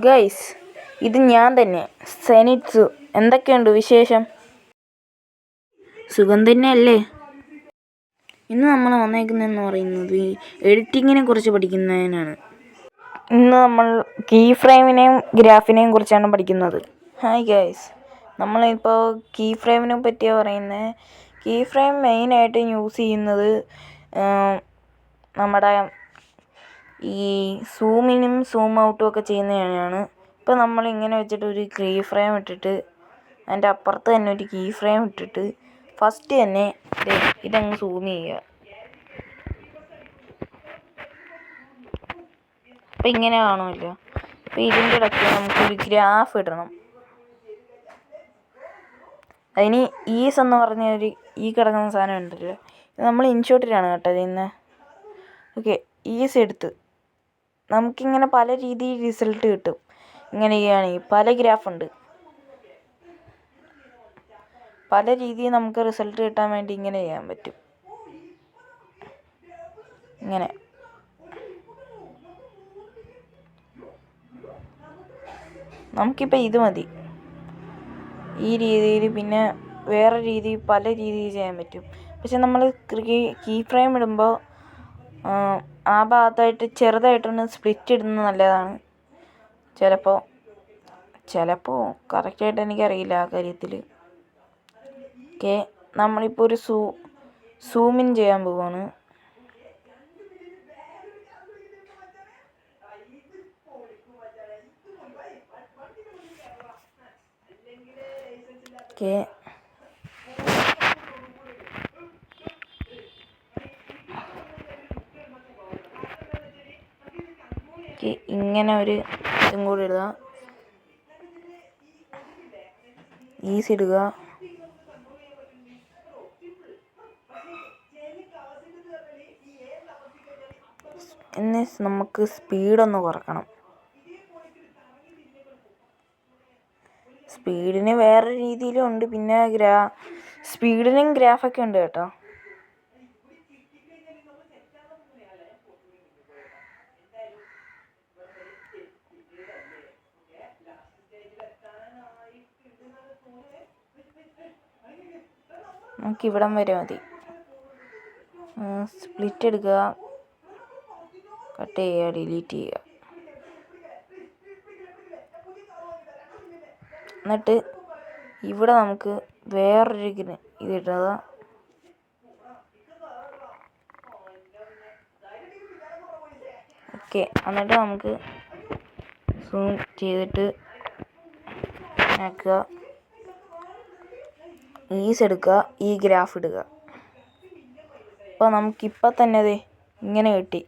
Guys, ഇത് ഞാൻ തന്നെ, സെനിറ്റ്സു. എന്തൊക്കെയുണ്ട് വിശേഷം? സുഖം തന്നെയല്ലേ? ഇന്ന് നമ്മൾ വന്നേക്കുന്നതെന്ന് പറയുന്നത് എഡിറ്റിങ്ങിനെ കുറിച്ച് പഠിക്കുന്നതിനാണ്. ഇന്ന് നമ്മൾ കീ ഫ്രെയിമിനെയും ഗ്രാഫിനെയും കുറിച്ചാണ് പഠിക്കുന്നത്. ഹായ് ഗൈസ്, നമ്മളിപ്പോൾ കീ ഫ്രെയിമിനെ പറ്റിയാണ് പറയുന്നത്. കീ ഫ്രെയിം മെയിനായിട്ട് യൂസ് ചെയ്യുന്നത് നമ്മുടെ ഈ സൂമിനും സൂം ഔട്ടും ഒക്കെ ചെയ്യുന്നതിനാണ്. ഇപ്പോൾ നമ്മളിങ്ങനെ വെച്ചിട്ട് ഒരു കീ ഫ്രെയിം ഇട്ടിട്ട് അതിൻ്റെ അപ്പുറത്ത് തന്നെ ഒരു കീ ഫ്രെയിം ഇട്ടിട്ട് ഫസ്റ്റ് തന്നെ ഇതങ്ങ് സൂം ചെയ്യുക. അപ്പം ഇങ്ങനെ കാണുമല്ലോ. അപ്പോൾ ഇതിൻ്റെ ഇടയ്ക്ക് നമുക്കൊരു ഗ്രാഫ് ഇടണം. അതിന് ഈസ് എന്ന് പറഞ്ഞ ഈ കിടക്കുന്ന സാധനം ഉണ്ടല്ലോ, ഇത് നമ്മൾ ഇൻഷോട്ടിലാണ് കേട്ടോ ചെയ്യുന്നത്. ഓക്കെ, ഈസ് എടുത്ത് നമുക്കിങ്ങനെ പല രീതിയിൽ റിസൾട്ട് കിട്ടും. ഇങ്ങനെ ചെയ്യുകയാണെങ്കിൽ പല ഗ്രാഫുണ്ട്, പല രീതിയിൽ നമുക്ക് റിസൾട്ട് കിട്ടാൻ വേണ്ടി ഇങ്ങനെ ചെയ്യാൻ പറ്റും. ഇങ്ങനെ നമുക്കിപ്പോൾ ഇത് മതി ഈ രീതിയിൽ. പിന്നെ വേറെ രീതി, പല രീതിയിൽ ചെയ്യാൻ പറ്റും. പക്ഷെ നമ്മൾ കീ ഫ്രെയിം ഇടുമ്പോൾ ആ ഭാഗത്തായിട്ട് ചെറുതായിട്ടൊന്ന് സ്പ്ലിറ്റ് ഇടുന്നത് നല്ലതാണ്. ചിലപ്പോൾ കറക്റ്റായിട്ട് എനിക്കറിയില്ല ആ കാര്യത്തിൽ. ഓക്കെ, നമ്മളിപ്പോൾ ഒരു സൂമിൻ ചെയ്യാൻ പോവാണ്. ഓക്കെ, ഇങ്ങനെ ഒരു ഇതും കൂടി ഇടുക, ഈസ് ഇടുക. ഇനി നമുക്ക് സ്പീഡൊന്ന് കുറക്കണം. സ്പീഡിന് വേറെ രീതിയിലും ഉണ്ട്, പിന്നെ സ്പീഡിനും ഗ്രാഫൊക്കെ ഉണ്ട് കേട്ടോ. നമുക്ക് ഇവിടം വരെ മതി. സ്പ്ലിറ്റ് എടുക്കുക, കട്ട് ചെയ്യുക, ഡിലീറ്റ് ചെയ്യുക. എന്നിട്ട് ഇവിടെ നമുക്ക് വേറൊരു ഇതിടുക. ഓക്കെ, എന്നിട്ട് നമുക്ക് സൂം ചെയ്തിട്ട് ആക്കുക, ഈസ് എടുക്കുക, ഈ ഗ്രാഫ് ഇടുക. അപ്പോൾ നമുക്കിപ്പോൾ തന്നെ അതെ ഇങ്ങനെ കിട്ടി.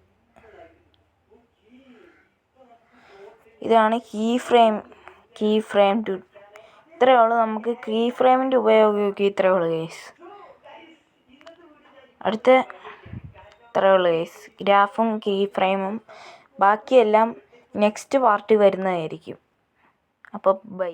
ഇതാണ് കീ ഫ്രെയിം ടു. ഇത്രയേ ഉള്ളൂ. നമുക്ക് കീ ഫ്രെയിമിൻ്റെ ഉപയോഗമൊക്കെ ഇത്രയേ ഉള്ളൂ ഗൈസ്. ഇത്രയേ ഉള്ളൂ ഗൈസ്, ഗ്രാഫും കീ ഫ്രെയിമും. ബാക്കിയെല്ലാം നെക്സ്റ്റ് പാർട്ട് വരുന്നതായിരിക്കും. അപ്പോൾ ബൈ.